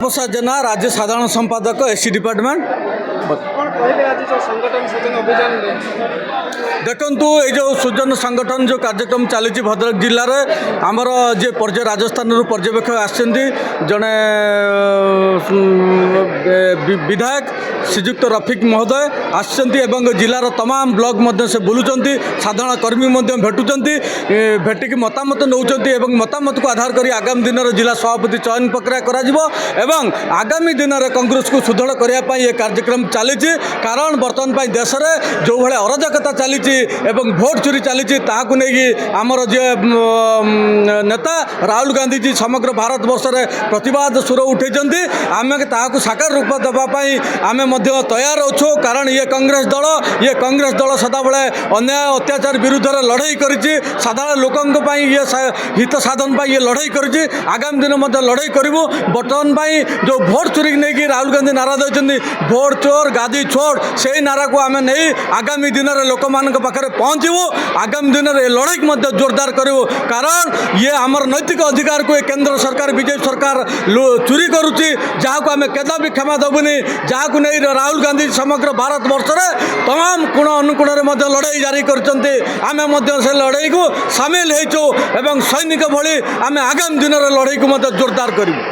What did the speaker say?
प्रसाद जेना राज्य साधारण संपादक एससी डिपार्टमेंट। देखु ये जो सृजन संगठन जो कार्यक्रम चली भद्रक जिले में आमर जे राजस्थान पर्यवेक्षक आसते जड़े विधायक श्रीजुक्त रफिक महोदय आसुँच जिलार तमाम ब्लॉक से बुलूँ साधारण कर्मी भेटुंट भेटिक मतामत नौ मतामत को आधार कर आगामी दिन में जिला सभापति चयन प्रक्रिया कर आगामी दिन में कांग्रेस को सुदृढ़ करने ये कार्यक्रम चली कारण बर्तमान देश में जो भाई अराजकता चली भोट चोरी चली आमर जे नेता राहुल गांधी जी समग्र भारत वर्ष में प्रतिवाद सुर उठे आम साकार रूप देवाई आम तैयार अच्छु कारण ये कांग्रेस दल सदाबले अन्याय अत्याचार विरुद्ध लड़ाई कर साधारण लोकों ये हित साधन ये लड़ाई कर आगामी दिन में लड़ाई करूँ बर्तमान जो भोट चोरी नहीं राहुल गांधी नारा देते भोट चोर गादी छोड़ से नारा को आम नहीं आगामी दिन में लोक मान पाखे पहुँचू आगामी दिन में लड़ाई जोरदार करूँ कारण ये आमर नैतिक अधिकार को केंद्र सरकार बीजेपी सरकार चोरी करुच्ची जहाँ को आम केदा भी क्षमा देवुनि जहाँ को नहीं राहुल गांधी समग्र भारत वर्ष में तमाम कोण अनुकोण लड़ाई जारी कर से लड़ाई को सामिल होइचु एवं सैनिक भली आम आगामी दिन में लड़ाई को जोरदार करूँ।